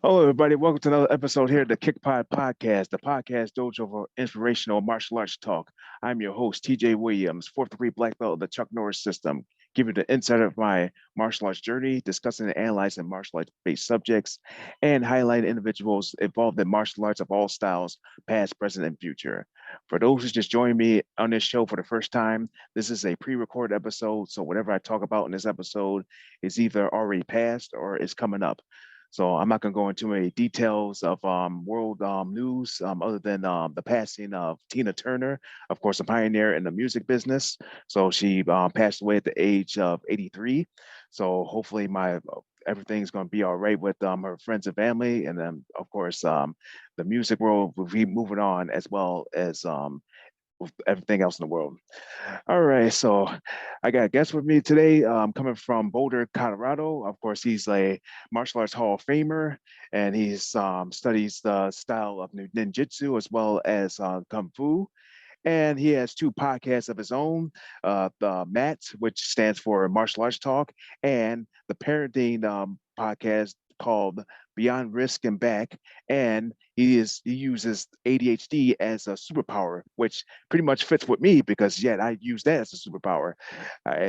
Hello, everybody. Welcome to another episode here at the Kickpod podcast, the podcast dojo for inspirational martial arts talk. I'm your host, TJ Williams, fourth degree black belt of the Chuck Norris system, giving the insight of my martial arts journey, discussing and analyzing martial arts based subjects, and highlighting individuals involved in martial arts of all styles, past, present, and future. For those who just joined me on this show for the first time, this is a pre recorded episode. So, whatever I talk about in this episode is either already past or is coming up. So I'm not going to go into many details of world news other than the passing of Tina Turner, of course, a pioneer in the music business. So she passed away at the age of 83. So hopefully my everything's going to be all right with her friends and family. And then, of course, the music world will be moving on as well as with everything else in the world. All right, so I got a guest with me today, coming from Boulder, Colorado. Of course, he's a martial arts Hall of Famer, and he's studies the style of ninjutsu as well as kung fu. And he has two podcasts of his own, the MAT, which stands for Martial Arts Talk, and the parenting podcast called Beyond Risk and Back. And he uses ADHD as a superpower, which pretty much fits with me because yeah, I use that as a superpower.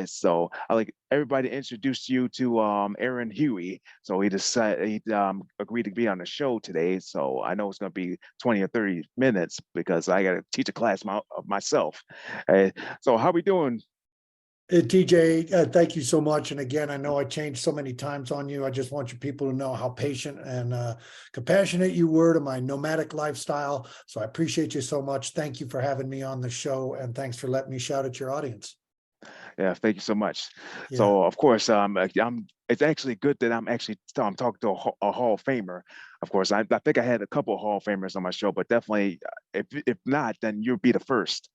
So I like everybody to introduce you to Aaron Huey. So he decided he agreed to be on the show today. So I know it's going to be 20 or 30 minutes because I got to teach a class of myself. Uh, so how we doing? TJ, thank you so much. And again, I know I changed so many times on you. I just want you people to know how patient and compassionate you were to my nomadic lifestyle. So I appreciate you so much. Thank you for having me on the show. And thanks for letting me shout at your audience. Yeah, thank you so much. Yeah. So of course, I'm. It's actually good that I'm talking to a Hall of Famer. Of course, I think I had a couple of Hall of Famers on my show, but definitely, if not, then you'll be the first.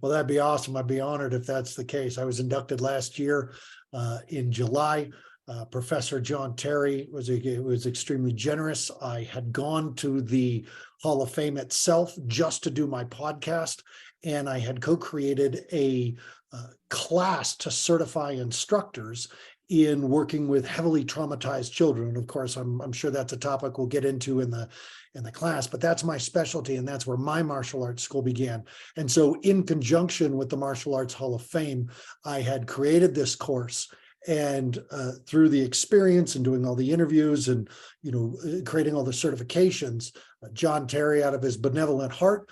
Well, that'd be awesome. I'd be honored if that's the case. I was inducted last year in July. Professor John Terry was extremely generous. I had gone to the Hall of Fame itself just to do my podcast, and I had co-created a class to certify instructors in working with heavily traumatized children. And of course, I'm sure that's a topic we'll get into in the class, but that's my specialty, and that's where my martial arts school began. And so in conjunction with the Martial Arts Hall of Fame, I had created this course. And through the experience and doing all the interviews and creating all the certifications, John Terry, out of his benevolent heart,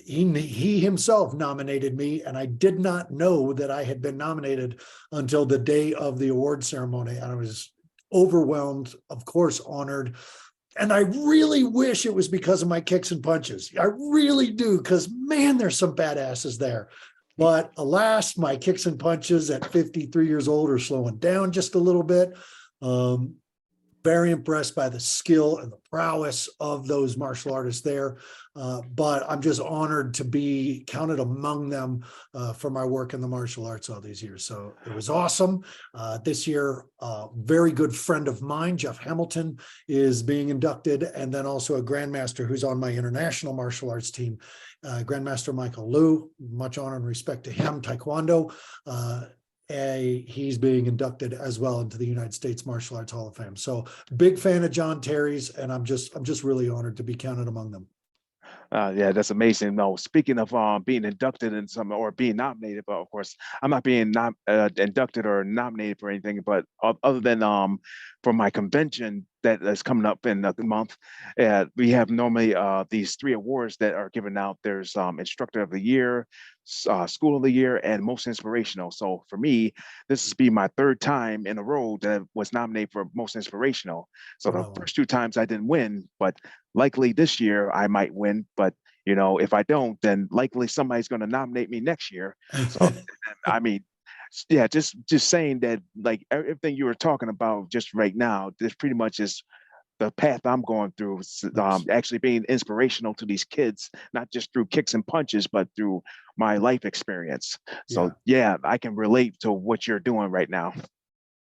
he himself nominated me, and I did not know that I had been nominated until the day of the award ceremony. And I was overwhelmed, of course, honored. And I really wish it was because of my kicks and punches. I really do, because man, there's some badasses there. But alas, my kicks and punches at 53 years old are slowing down just a little bit. Very impressed by the skill and the prowess of those martial artists there. But I'm just honored to be counted among them for my work in the martial arts all these years. So it was awesome. This year, a very good friend of mine, Jeff Hamilton, is being inducted. And then also a grandmaster who's on my international martial arts team, Grandmaster Michael Liu. Much honor and respect to him, Taekwondo. He's being inducted as well into the United States Martial Arts Hall of Fame. So big fan of John Terry's, and I'm just really honored to be counted among them. Yeah, that's amazing. No, speaking of being inducted in some or being nominated, but of course, I'm not being inducted or nominated for anything. But other than for my convention that is coming up in a month, we have normally these three awards that are given out. There's Instructor of the Year, School of the Year, and Most Inspirational. So for me, this has been my third time in a row that I was nominated for Most Inspirational. So the first two times I didn't win, but likely this year I might win. But if I don't, then likely somebody's going to nominate me next year. So I mean, yeah, just saying that, like everything you were talking about just right now, this pretty much is the path I'm going through, actually being inspirational to these kids, not just through kicks and punches, but through my life experience. So yeah, I can relate to what you're doing right now.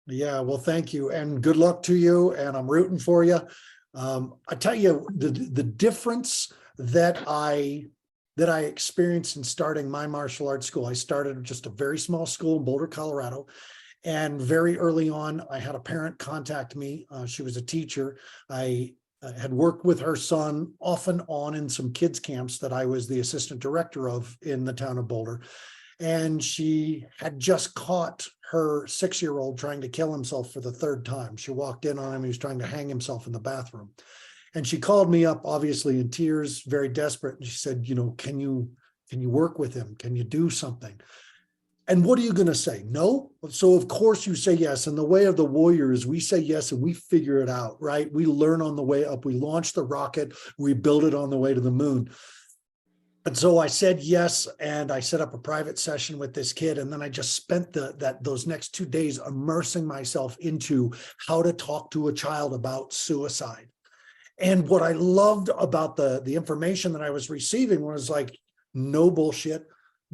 Yeah, well, thank you, and good luck to you. And I'm rooting for you. I tell you, the difference that I experienced in starting my martial arts school. I started just a very small school in Boulder, Colorado. And very early on, I had a parent contact me. She was a teacher. I had worked with her son off and on in some kids camps that I was the assistant director of in the town of Boulder. And she had just caught her 6-year-old trying to kill himself for the third time. She walked in on him. He was trying to hang himself in the bathroom. And she called me up, obviously in tears, very desperate. And she said, can you work with him? Can you do something? And what are you going to say? No? So of course you say yes. And the way of the warrior is we say yes and we figure it out, right? We learn on the way up. We launch the rocket. We build it on the way to the moon. And so I said yes, and I set up a private session with this kid. And then I just spent those next 2 days immersing myself into how to talk to a child about suicide. And what I loved about the information that I was receiving was like, no bullshit.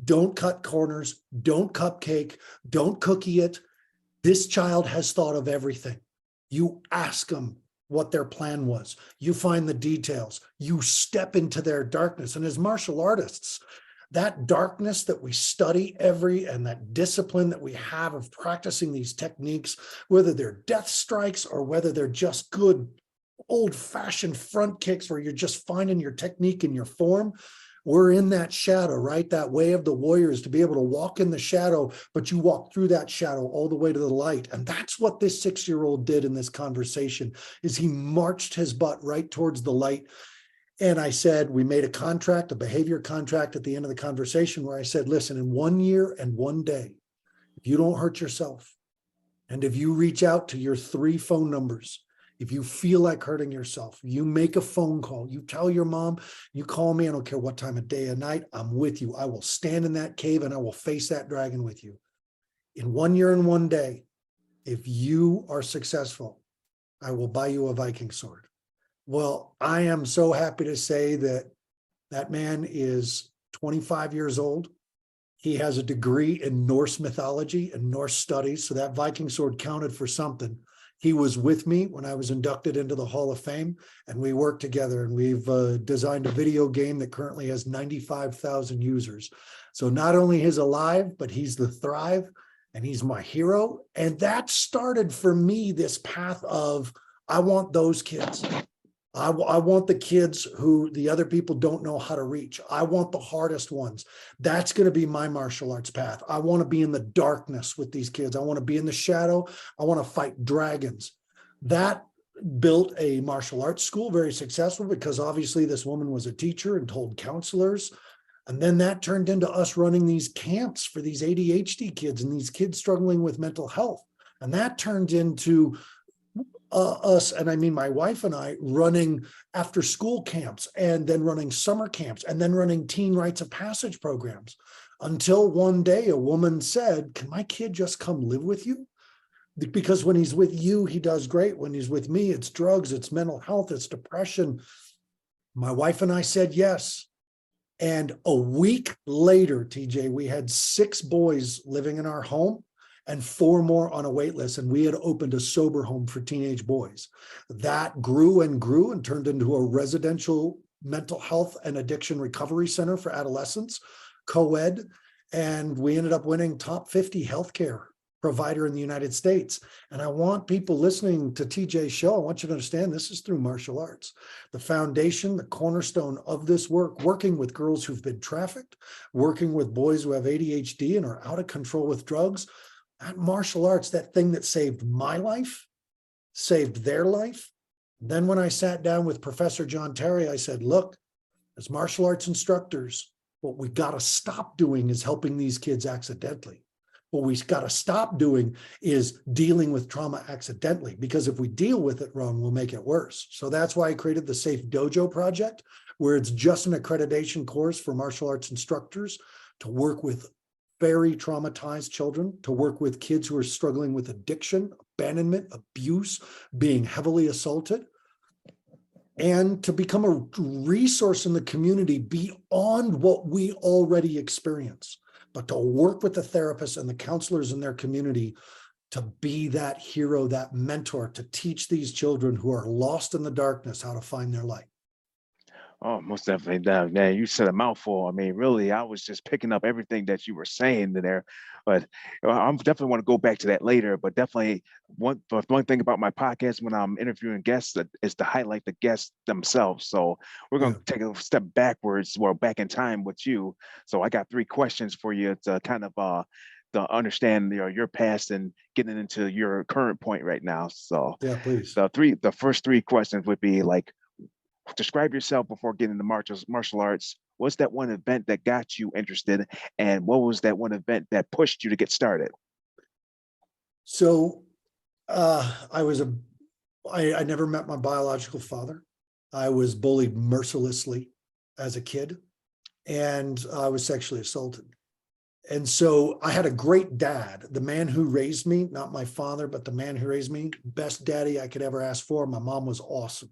Don't cut corners, don't cupcake, don't cookie it. This child has thought of everything. You ask them what their plan was. You find the details. You step into their darkness. And as martial artists, that darkness that we study and that discipline that we have of practicing these techniques, whether they're death strikes or whether they're just good old-fashioned front kicks where you're just finding your technique and your form, we're in that shadow, right? That way of the warrior is to be able to walk in the shadow, but you walk through that shadow all the way to the light. And that's what this 6-year-old did in this conversation, is he marched his butt right towards the light. And I said, we made a behavior contract at the end of the conversation where I said, listen, in 1 year and 1 day, if you don't hurt yourself, and if you reach out to your 3 phone numbers, if you feel like hurting yourself, you make a phone call, you tell your mom, you call me, I don't care what time of day or night, I'm with you. I will stand in that cave and I will face that dragon with you. In 1 year and 1 day, if you are successful, I will buy you a Viking sword. Well, I am so happy to say that that man is 25 years old. He has a degree in Norse mythology and Norse studies, so that Viking sword counted for something. He was with me when I was inducted into the Hall of Fame, and we worked together, and we've designed a video game that currently has 95,000 users. So not only is alive, but he's the Thrive, and he's my hero. And that started for me this path of, I want those kids. I want the kids who the other people don't know how to reach. I want the hardest ones. That's going to be my martial arts path. I want to be in the darkness with these kids. I want to be in the shadow. I want to fight dragons. That built a martial arts school, very successful, because obviously this woman was a teacher and told counselors. And then that turned into us running these camps for these ADHD kids and these kids struggling with mental health. And that turned into us, and I mean my wife and I, running after school camps, and then running summer camps, and then running teen rites of passage programs, until one day a woman said, can my kid just come live with you? Because when he's with you, he does great. When he's with me, it's drugs, it's mental health, it's depression. My wife and I said yes. And a week later, TJ, we had 6 boys living in our home and 4 more on a wait list. And we had opened a sober home for teenage boys. That grew and grew and turned into a residential mental health and addiction recovery center for adolescents, co-ed. And we ended up winning top 50 healthcare provider in the United States. And I want people listening to TJ's show, I want you to understand this is through martial arts. The foundation, the cornerstone of this work, working with girls who've been trafficked, working with boys who have ADHD and are out of control with drugs. That martial arts, that thing that saved my life, saved their life. Then when I sat down with Professor John Terry, I said, look, as martial arts instructors, what we got to stop doing is helping these kids accidentally. What we got to stop doing is dealing with trauma accidentally, because if we deal with it wrong, we'll make it worse. So that's why I created the Safe Dojo Project, where it's just an accreditation course for martial arts instructors to work with very traumatized children, to work with kids who are struggling with addiction, abandonment, abuse, being heavily assaulted, and to become a resource in the community beyond what we already experience, but to work with the therapists and the counselors in their community to be that hero, that mentor, to teach these children who are lost in the darkness how to find their light. Oh, most definitely. Man, you said a mouthful. I mean, really, I was just picking up everything that you were saying there. But I'm definitely want to go back to that later. But definitely, one thing about my podcast when I'm interviewing guests is to highlight the guests themselves. So we're going Yeah, to take a step backwards, well, back in time with you. So I got three questions for you to kind of to understand your past and getting into your current point right now. So yeah, please. the first three questions would be like, describe yourself before getting into martial arts. What's that one event that got you interested, and what was that one event that pushed you to get started? So I was I never met my biological father. I was bullied mercilessly as a kid, and I was sexually assaulted. And so I had a great dad, the man who raised me, not my father, but the man who raised me, best daddy I could ever ask for. My mom was awesome,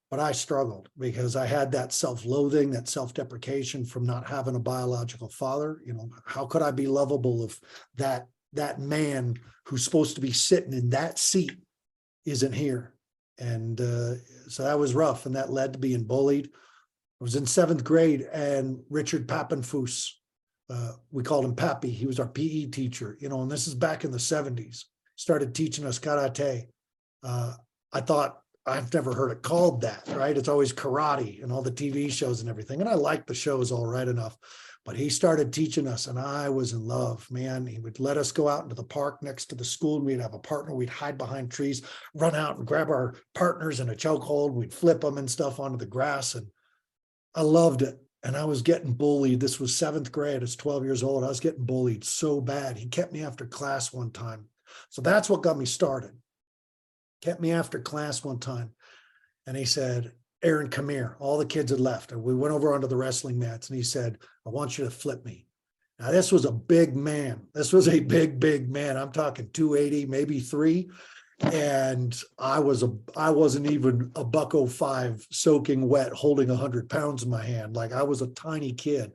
but I struggled because I had that self-loathing, that self-deprecation from not having a biological father. You know, how could I be lovable if that man who's supposed to be sitting in that seat isn't here? And so that was rough, and that led to being bullied. I was in seventh grade, and Richard Pappenfuss, we called him Pappy. He was our PE teacher, you know, and this is back in the 70s. Started teaching us karate. I thought, I've never heard it called that, right? It's always karate and all the TV shows and everything. And I liked the shows all right enough, but he started teaching us and I was in love, man. He would let us go out into the park next to the school and we'd have a partner. We'd hide behind trees, run out and grab our partners in a chokehold. We'd flip them and stuff onto the grass. And I loved it. And I was getting bullied. This was seventh grade. I was 12 years old. I was getting bullied so bad. He kept me after class one time. So that's what got me started. Kept me after class one time. And he said, Aaron, come here. All the kids had left. And we went over onto the wrestling mats. And he said, I want you to flip me. Now, this was a big man. This was a big man. I'm talking 280, maybe 3. And I wasn't even a $105 soaking wet, holding 100 pounds in my hand. Like I was a tiny kid.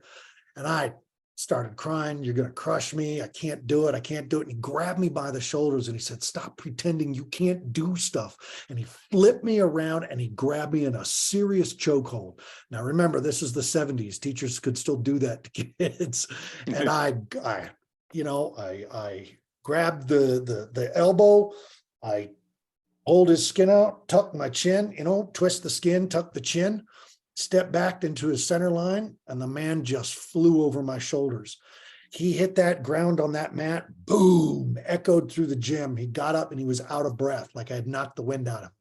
And I started crying, you're going to crush me. I can't do it. I can't do it. And he grabbed me by the shoulders and he said, stop pretending you can't do stuff. And he flipped me around and he grabbed me in a serious chokehold. Now, remember, this is the 70s. Teachers could still do that to kids. And I grabbed the elbow. I hold his skin out, tuck my chin, twist the skin, tuck the chin, step back into his center line, and the man just flew over my shoulders. He hit that ground on that mat, boom, echoed through the gym. He got up and he was out of breath, like I had knocked the wind out of him.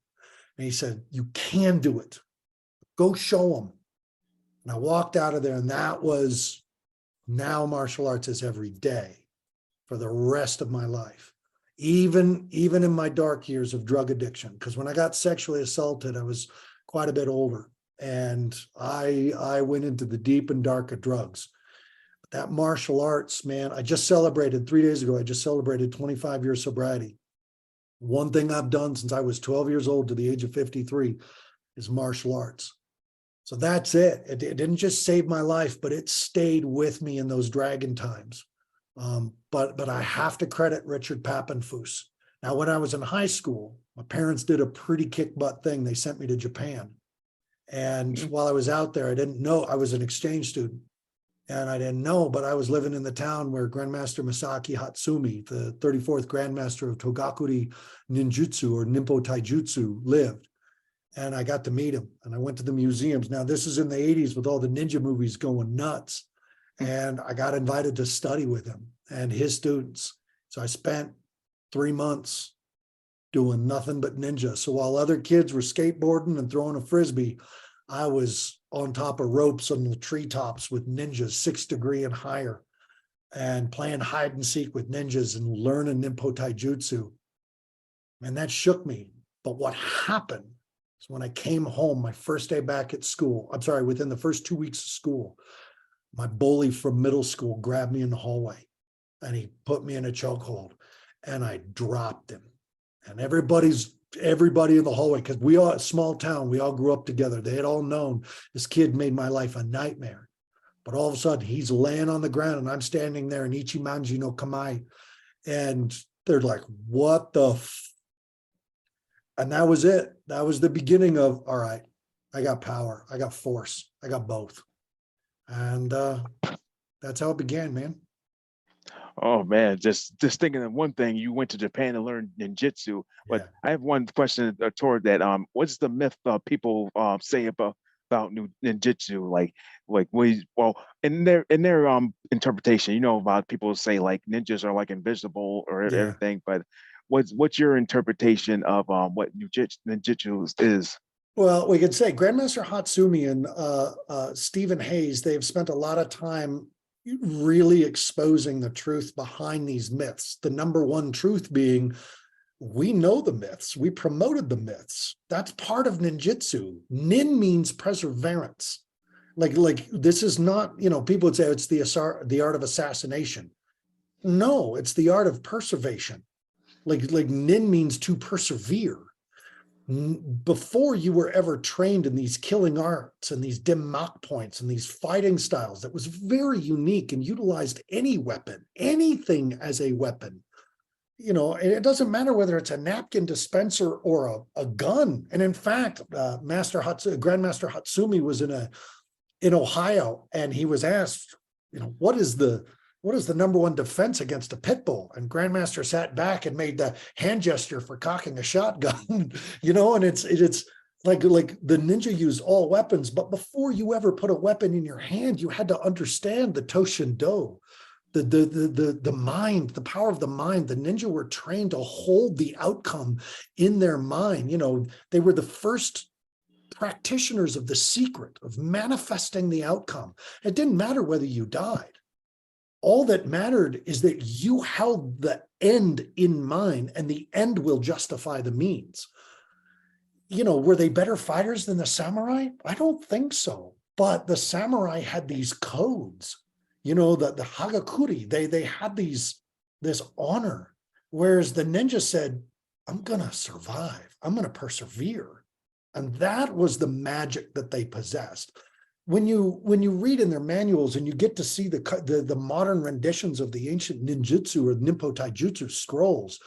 And he said, you can do it. Go show him. And I walked out of there, and that was, now martial arts is every day for the rest of my life. Even in my dark years of drug addiction, because when I got sexually assaulted, I was quite a bit older, and I went into the deep and dark of drugs. But that martial arts, man, I just celebrated 3 days ago. I just celebrated 25 years sobriety. One thing I've done since I was 12 years old to the age of 53 is martial arts. So that's it. It didn't just save my life, but it stayed with me in those dragon times. But I have to credit Richard Pappenfuss. Now, when I was in high school, my parents did a pretty kick butt thing. They sent me to Japan. And while I was out there, I didn't know, I was an exchange student. And I didn't know, but I was living in the town where Grandmaster Masaki Hatsumi, the 34th Grandmaster of Togakuri Ninjutsu or Nimpo Taijutsu, lived. And I got to meet him. And I went to the museums. Now, this is in the 80s with all the ninja movies going nuts. And I got invited to study with him and his students. So I spent 3 months doing nothing but ninja. So while other kids were skateboarding and throwing a Frisbee, I was on top of ropes on the treetops with ninjas, 6th degree and higher, and playing hide and seek with ninjas and learning Nimpo Taijutsu. And that shook me. But what happened is when I came home, my first day back at school, within the first 2 weeks of school, my bully from middle school grabbed me in the hallway and he put me in a chokehold and I dropped him. And everybody in the hallway, because we all, a small town, we all grew up together. They had all known this kid made my life a nightmare. But all of a sudden he's laying on the ground and I'm standing there in Ichimanji no Kamae. And they're like, what the? And that was it. That was the beginning of, all right, I got power, I got force, I got both. And that's how it began, man. Oh man, just thinking of one thing, you went to Japan to learn ninjutsu, but Yeah. I have one question toward that. What's the myth people say about new ninjutsu? Like we well in their interpretation, you know, about people say like ninjas are like invisible or Yeah. everything, but what's your interpretation of what ninjutsu is? Well, we could say Grandmaster Hatsumi and Stephen Hayes, they've spent a lot of time really exposing the truth behind these myths. The number one truth being, we know the myths, we promoted the myths. That's part of ninjutsu. Nin means perseverance. Like this is not, you know, people would say it's the art of assassination. No, it's the art of preservation. Like nin means to persevere. Before you were ever trained in these killing arts and these dim mock points and these fighting styles that was very unique and utilized any weapon, anything as a weapon. You know, and it doesn't matter whether it's a napkin dispenser or a gun. And in fact, Grandmaster Hatsumi was in Ohio, and he was asked, you know, what is the number one defense against a pit bull? And Grandmaster sat back and made the hand gesture for cocking a shotgun, you know, and it's like the ninja use all weapons, but before you ever put a weapon in your hand, you had to understand the Toshindo, the mind, the power of the mind. The ninja were trained to hold the outcome in their mind. You know, they were the first practitioners of the secret of manifesting the outcome. It didn't matter whether you died. All that mattered is that you held the end in mind, and the end will justify the means. You know, were they better fighters than the samurai? I don't think so. But the samurai had these codes, you know, the hagakuri, they had this honor, whereas the ninja said, I'm gonna survive, I'm gonna persevere. And that was the magic that they possessed. When you read in their manuals and you get to see the modern renditions of the ancient ninjutsu or Nimpo Taijutsu scrolls,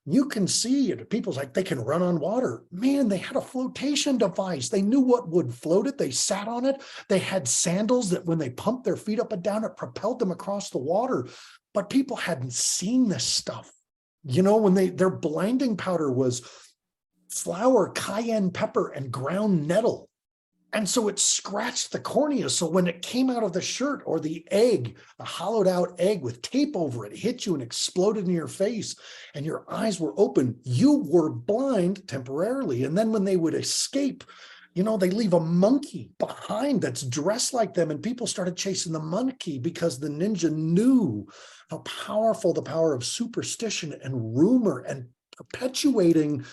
you can see it. People's like, they can run on water. Man, they had a flotation device. They knew what would float it. They sat on it. They had sandals that when they pumped their feet up and down, it propelled them across the water. But people hadn't seen this stuff. You know, when their blinding powder was flour, cayenne pepper, and ground nettle. And so it scratched the cornea. So when it came out of the shirt or the egg, a hollowed out egg with tape over it, hit you and exploded in your face, and your eyes were open, you were blind temporarily. And then when they would escape, you know, they leave a monkey behind that's dressed like them. And people started chasing the monkey because the ninja knew how powerful the power of superstition and rumor and perpetuating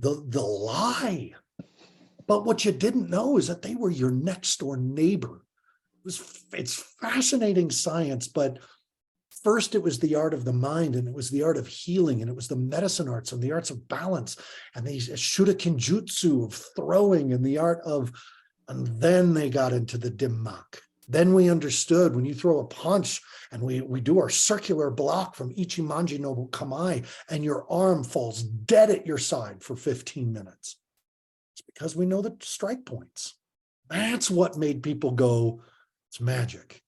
the lie. But what you didn't know is that they were your next door neighbor. It's fascinating science, but first it was the art of the mind, and it was the art of healing, and it was the medicine arts and the arts of balance, and the shurikenjutsu of throwing, and the art of, and then they got into the dimmak. Then we understood when you throw a punch and we do our circular block from Ichimanji no Kamae, and your arm falls dead at your side for 15 minutes. It's because we know the strike points. That's what made people go, it's magic.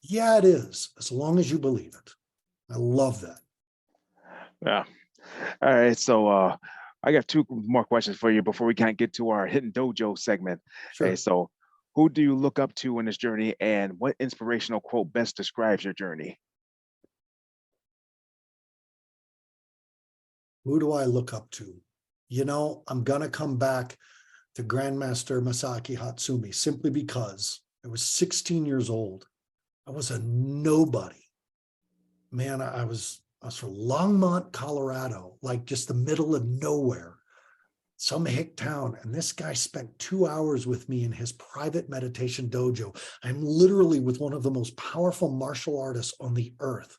Yeah, it is, as long as you believe it. I love that. Yeah. All right. So I got two more questions for you before we kind of get to our hidden dojo segment. Okay, Sure. so who do you look up to in this journey, and what inspirational quote best describes your journey? Who do I look up to? You know, I'm going to come back to Grandmaster Masaki Hatsumi simply because I was 16 years old. I was a nobody. Man, I was from Longmont, Colorado, like just the middle of nowhere, some hick town. And this guy spent 2 hours with me in his private meditation dojo. I'm literally with one of the most powerful martial artists on the earth.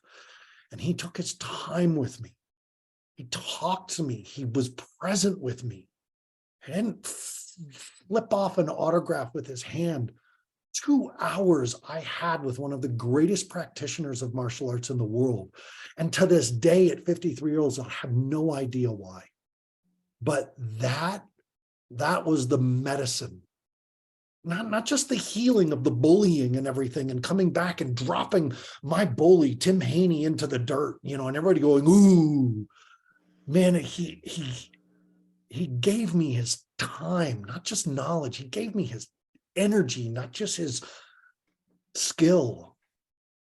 And he took his time with me. He talked to me. He was present with me. He didn't flip off an autograph with his hand. 2 hours I had with one of the greatest practitioners of martial arts in the world. And to this day, at 53 years old, I have no idea why. But that was the medicine not just the healing of the bullying and everything, and coming back and dropping my bully, Tim Haney, into the dirt, and everybody going, ooh, man, he gave me his time, not just knowledge. He gave me his energy, not just his skill.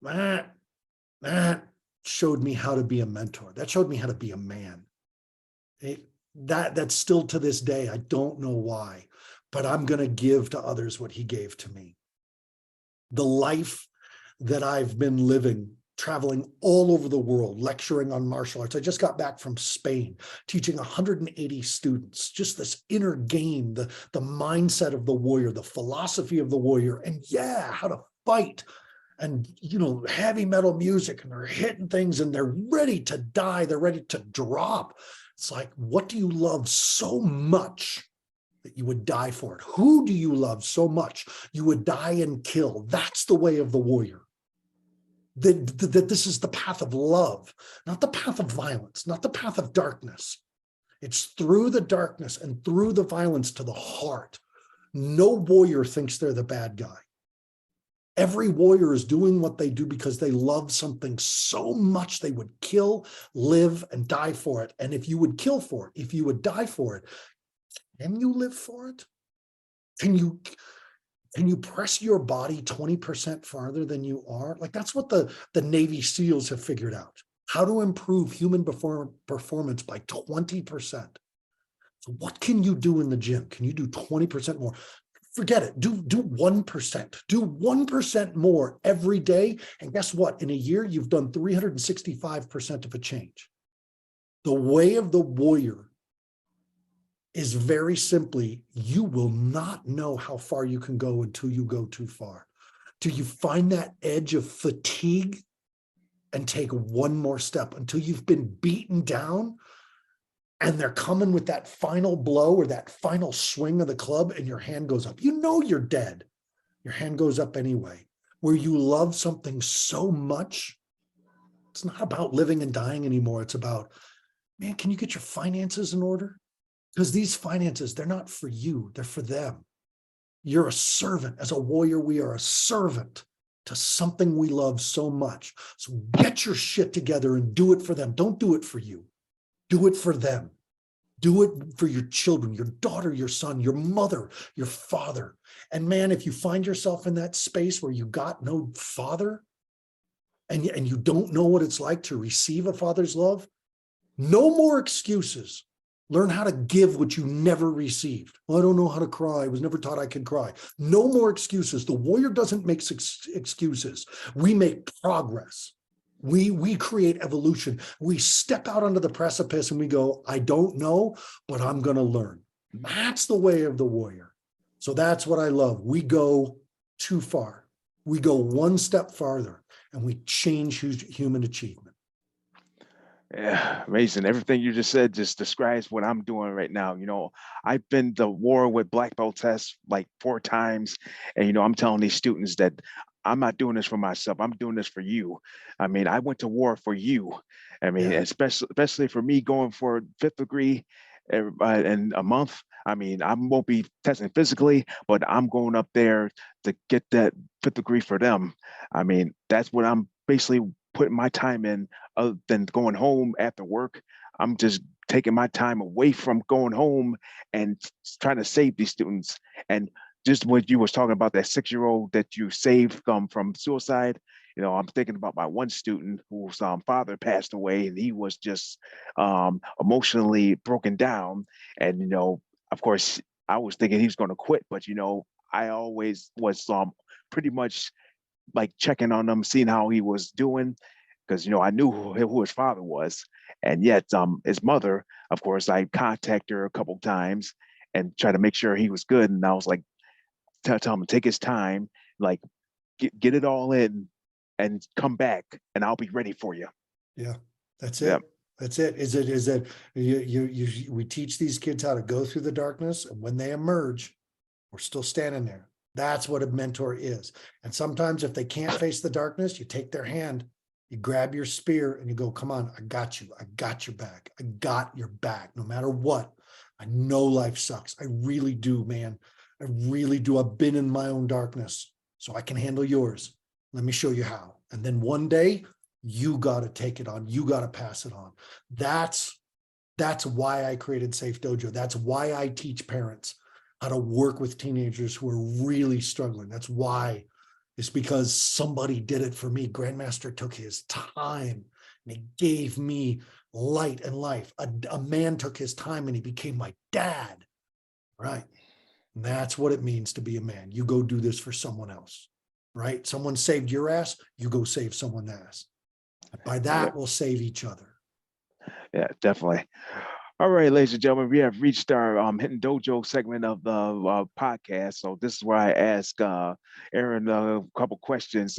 That showed me how to be a mentor. That showed me how to be a man. That's still to this day. I don't know why, but I'm going to give to others what he gave to me. The life that I've been living, traveling all over the world, lecturing on martial arts. I just got back from Spain, teaching 180 students, just this inner game, the mindset of the warrior, the philosophy of the warrior, and how to fight. And, heavy metal music, and they're hitting things and they're ready to die. They're ready to drop. It's like, what do you love so much that you would die for it? Who do you love so much you would die and kill? That's the way of the warrior. That this is the path of love, not the path of violence, not the path of darkness. It's through the darkness and through the violence to the heart. No warrior thinks they're the bad guy. Every warrior is doing what they do because they love something so much they would kill, live, and die for it. And if you would kill for it, if you would die for it, can you live for it? Can you press your body 20% farther than you are? Like, that's what the Navy SEALs have figured out. How to improve human performance by 20%. So what can you do in the gym? Can you do 20% more? Forget it. Do 1%. Do 1% more every day. And guess what? In a year, you've done 365% of a change. The way of the warrior is very simply, you will not know how far you can go until you go too far. Till you find that edge of fatigue and take one more step, until you've been beaten down and they're coming with that final blow or that final swing of the club and your hand goes up. You're dead. Your hand goes up anyway. Where you love something so much, it's not about living and dying anymore. It's about, man, can you get your finances in order? Because these finances, they're not for you, they're for them. You're a servant. As a warrior, we are a servant to something we love so much. So get your shit together and do it for them. Don't do it for you. Do it for them. Do it for your children, your daughter, your son, your mother, your father. And man, if you find yourself in that space where you got no father and you don't know what it's like to receive a father's love, no more excuses. Learn how to give what you never received. Well, I don't know how to cry. I was never taught I could cry. No more excuses. The warrior doesn't make excuses. We make progress. We create evolution. We step out onto the precipice and we go, I don't know, but I'm going to learn. That's the way of the warrior. So that's what I love. We go too far. We go one step farther and we change human achievement. Yeah, amazing. Everything you just said just describes what I'm doing right now. I've been to war with black belt tests like 4 times. And, I'm telling these students that I'm not doing this for myself. I'm doing this for you. I mean, I went to war for you. I mean, Yeah. especially for me going for 5th degree in a month. I mean, I won't be testing physically, but I'm going up there to get that 5th degree for them. I mean, that's what I'm basically putting my time in, other than going home after work. I'm just taking my time away from going home and trying to save these students. And just what you was talking about, that 6-year-old that you saved from suicide, I'm thinking about my one student whose father passed away, and he was just emotionally broken down. And, of course, I was thinking he was going to quit, but, I always was pretty much like checking on him, seeing how he was doing, because I knew who his father was. And yet his mother, of course, I contacted her a couple of times and try to make sure he was good. And I was like, tell him to take his time, like get it all in and come back and I'll be ready for you. Yeah, that's it. Yeah. That's it. Is that we teach these kids how to go through the darkness, and when they emerge, we're still standing there. That's what a mentor is. And sometimes if they can't face the darkness, you take their hand, you grab your spear and you go, come on, I got you. I got your back. I got your back no matter what. I know life sucks. I really do, man. I really do. I've been in my own darkness, so I can handle yours. Let me show you how. And then one day, you got to take it on. You got to pass it on. That's why I created Safe Dojo. That's why I teach parents how to work with teenagers who are really struggling. That's why. It's because somebody did it for me. Grandmaster took his time and he gave me light and life. A man took his time and he became my dad. Right. And that's what it means to be a man. You go do this for someone else. Right. Someone saved your ass. You go save someone's ass. And by that, we'll save each other. Yeah, definitely. All right, ladies and gentlemen, we have reached our Hidden Dojo segment of the podcast. So this is where I ask Aaron a couple questions.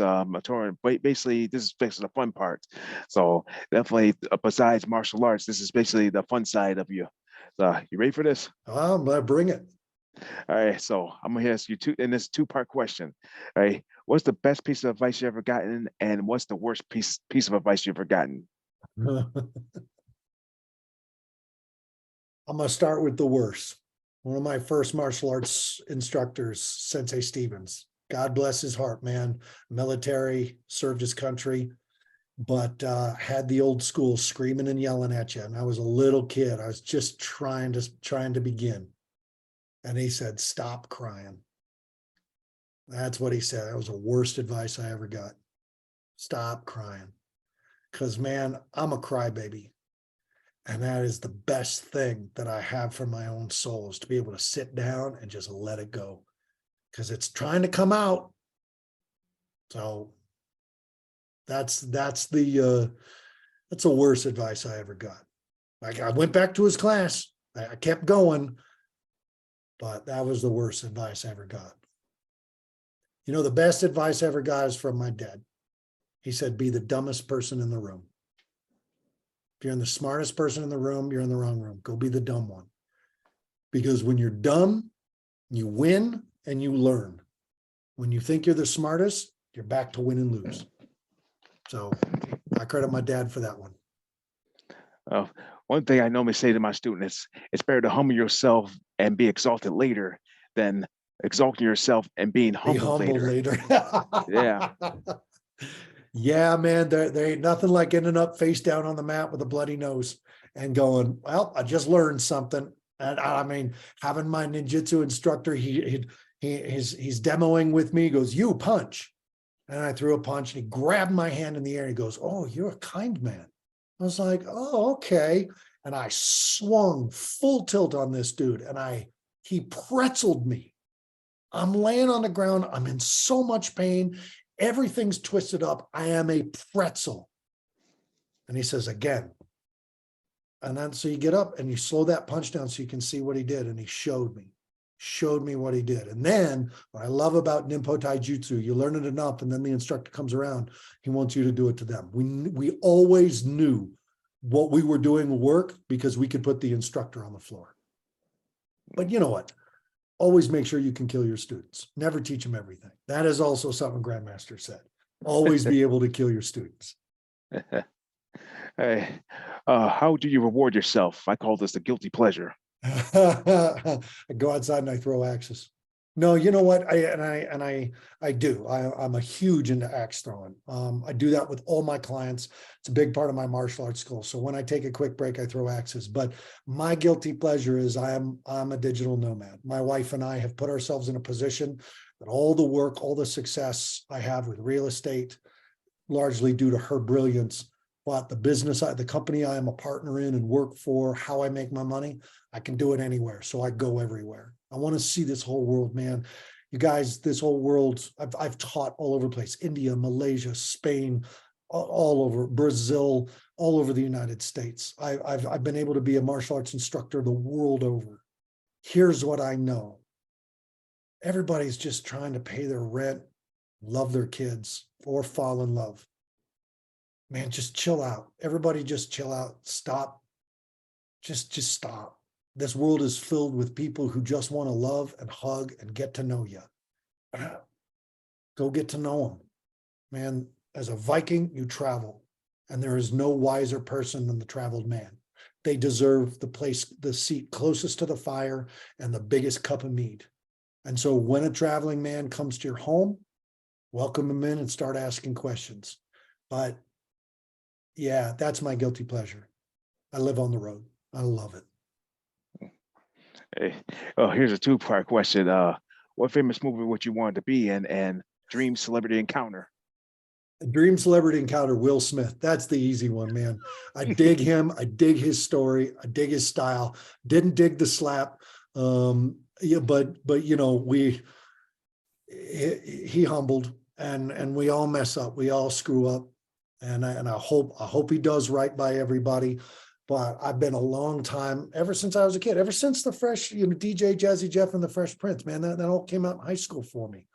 Basically, this is basically the fun part. So definitely, besides martial arts, this is basically the fun side of you. You ready for this? Bring it. All right, so I'm gonna ask you this two-part question. All right, what's the best piece of advice you ever gotten, and what's the worst piece of advice you ever gotten? I'm going to start with the worst. One of my first martial arts instructors, Sensei Stevens. God bless his heart, man. Military, served his country, but had the old school screaming and yelling at you. And I was a little kid. I was just trying to begin. And he said, "Stop crying." That's what he said. That was the worst advice I ever got. Stop crying. Because, man, I'm a crybaby. And that is the best thing that I have for my own soul, is to be able to sit down and just let it go, because it's trying to come out. So that's the worst advice I ever got. Like, I went back to his class. I kept going, but that was the worst advice I ever got. You know, the best advice I ever got is from my dad. He said, "Be the dumbest person in the room. If you're the smartest person in the room, you're in the wrong room. Go be the dumb one." Because when you're dumb, you win and you learn. When you think you're the smartest, you're back to win and lose. So I credit my dad for that one. One thing I normally say to my students, it's better to humble yourself and be exalted later than exalting yourself and being humbled later. Yeah. Yeah, man, there ain't nothing like ending up face down on the mat with a bloody nose and going, "Well, I just learned something." And I mean, having my ninjutsu instructor, he's demoing with me. He goes, "You punch," and I threw a punch, and he grabbed my hand in the air. And he goes, "Oh, you're a kind man." I was like, "Oh, okay." And I swung full tilt on this dude, and he pretzeled me. I'm laying on the ground. I'm in so much pain. Everything's twisted up. I am a pretzel. And he says, "Again." And then so you get up and you slow that punch down so you can see what he did. And he showed me what he did. And then what I love about Ninpo Taijutsu, you learn it enough, and then the instructor comes around. He wants you to do it to them. We always knew what we were doing work because we could put the instructor on the floor. But you know what? Always make sure you can kill your students. Never teach them everything. That is also something Grandmaster said. Always be able to kill your students. Hey, how do you reward yourself? I call this the guilty pleasure. I go outside and I throw axes. No, you know what? I do. I'm a huge into axe throwing. I do that with all my clients. It's a big part of my martial arts school. So when I take a quick break, I throw axes. But my guilty pleasure is I'm a digital nomad. My wife and I have put ourselves in a position that all the work, all the success I have with real estate, largely due to her brilliance, but the business, the company I am a partner in and work for, how I make my money, I can do it anywhere. So I go everywhere. I want to see this whole world, man. You guys, this whole world, I've taught all over the place: India, Malaysia, Spain, all over, Brazil, all over the United States. I've been able to be a martial arts instructor the world over. Here's what I know. Everybody's just trying to pay their rent, love their kids, or fall in love. Man, just chill out. Everybody just chill out. Stop. Just stop. This world is filled with people who just want to love and hug and get to know you. Go get to know them. Man, as a Viking, you travel, and there is no wiser person than the traveled man. They deserve the seat closest to the fire and the biggest cup of mead. And so when a traveling man comes to your home, welcome him in and start asking questions. But yeah, that's my guilty pleasure. I live on the road. I love it. Hey, oh, here's a two-part question. What famous movie would you want to be in, and dream celebrity encounter? Dream celebrity encounter, Will Smith. That's the easy one, man. I dig him. I dig his story. I dig his style. Didn't dig the slap. Yeah, but you know, he humbled, and we all mess up. We all screw up. And I hope he does right by everybody. But I've been a long time, ever since I was a kid, ever since the Fresh, DJ Jazzy Jeff and the Fresh Prince, man, that all came out in high school for me.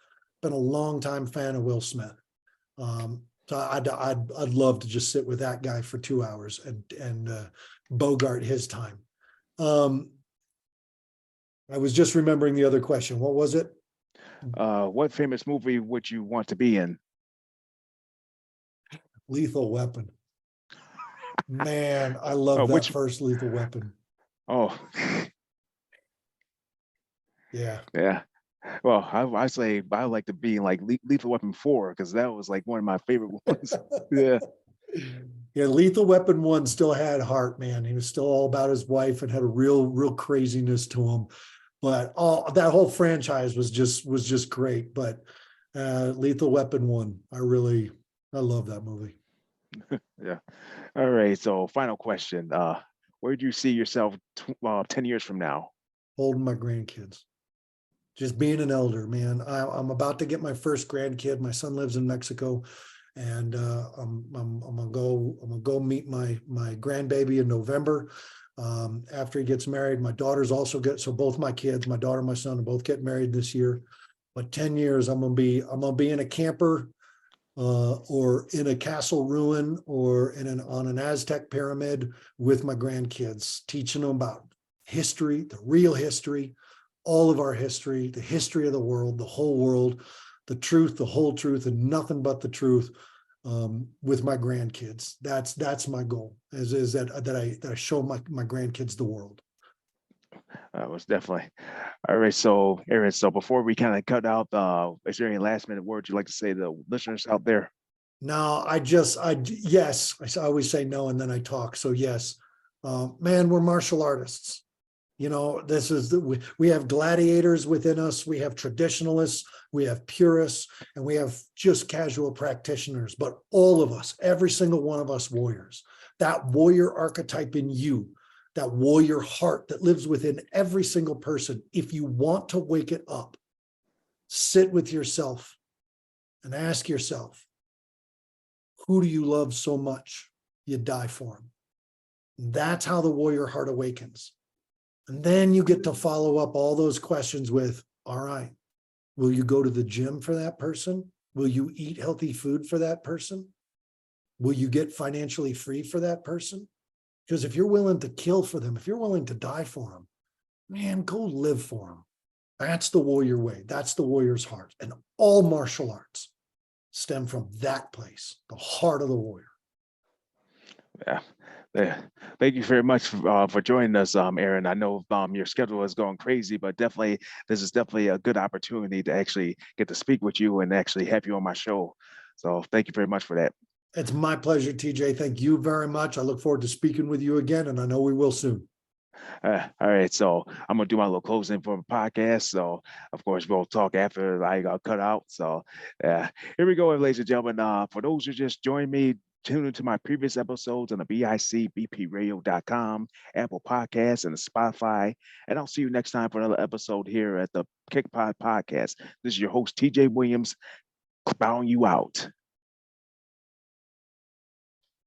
Been a long time fan of Will Smith. So I'd love to just sit with that guy for 2 hours and bogart his time. I was just remembering the other question. What was it? What famous movie would you want to be in? Lethal Weapon. Man, I love that Which? first Lethal Weapon. Oh, Yeah. yeah. Well, I say I like to be in like Lethal Weapon 4, because that was like one of my favorite ones. Yeah. Yeah, Lethal Weapon 1 still had heart, man. He was still all about his wife and had a real craziness to him. But that whole franchise was just great. But Lethal Weapon 1, I love that movie. Yeah. All right. So final question. Where do you see yourself 10 years from now? Holding my grandkids. Just being an elder, man. I'm about to get my first grandkid. My son lives in Mexico, and I'm gonna go meet my grandbaby in November. After he gets married, my daughters also so both my kids, my daughter and my son, are both getting married this year. But 10 years, I'm gonna be in a camper, or in a castle ruin, or on an Aztec pyramid with my grandkids, teaching them about history, the real history, all of our history, the history of the world, the whole world, the truth, the whole truth, and nothing but the truth, with my grandkids. That's my goal, is that I show my grandkids the world. Was definitely. All right. So, Aaron, so before we kind of cut out, is there any last minute words you'd like to say to the listeners out there? No, yes, I always say no, and then I talk. So yes, man, we're martial artists. This is we have gladiators within us, we have traditionalists, we have purists, and we have just casual practitioners, but all of us, every single one of us, warriors. That warrior archetype in you, that warrior heart that lives within every single person, if you want to wake it up, sit with yourself and ask yourself, who do you love so much you die for him? That's how the warrior heart awakens. And then you get to follow up all those questions with, all right, will you go to the gym for that person? Will you eat healthy food for that person? Will you get financially free for that person? Because if you're willing to kill for them, if you're willing to die for them, man, go live for them. That's the warrior way. That's the warrior's heart. And all martial arts stem from that place, the heart of the warrior. Yeah. Yeah. Thank you very much for joining us, Aaron. I know your schedule is going crazy, but this is definitely a good opportunity to actually get to speak with you and actually have you on my show. So thank you very much for that. It's my pleasure, TJ. Thank you very much. I look forward to speaking with you again, and I know we will soon. All right, so I'm gonna do my little closing for the podcast. So of course we'll talk after I got cut out. So here we go, ladies and gentlemen. For those who just joined me, tune into my previous episodes on the BICBPRadio.com, Apple Podcasts, and the Spotify. And I'll see you next time for another episode here at the Kickpod Podcast. This is your host, TJ Williams, bowing you out.